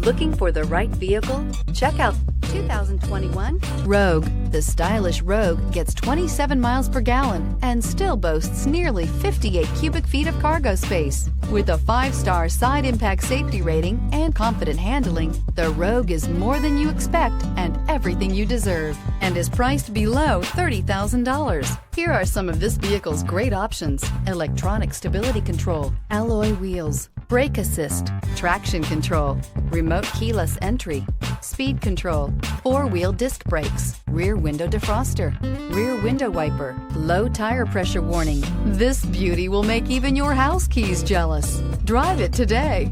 Looking for the right vehicle? Check out 2021 Rogue. The stylish Rogue gets 27 miles per gallon and still boasts nearly 58 cubic feet of cargo space. With a 5-star side impact safety rating and confident handling, the Rogue is more than you expect and everything you deserve, and is priced below $30,000. Here are some of this vehicle's great options: electronic stability control, alloy wheels, brake assist, traction control, remote keyless entry, speed control, 4-wheel disc brakes, rear window defroster, rear window wiper, low tire pressure warning. This beauty will make even your house keys jealous. Drive it today.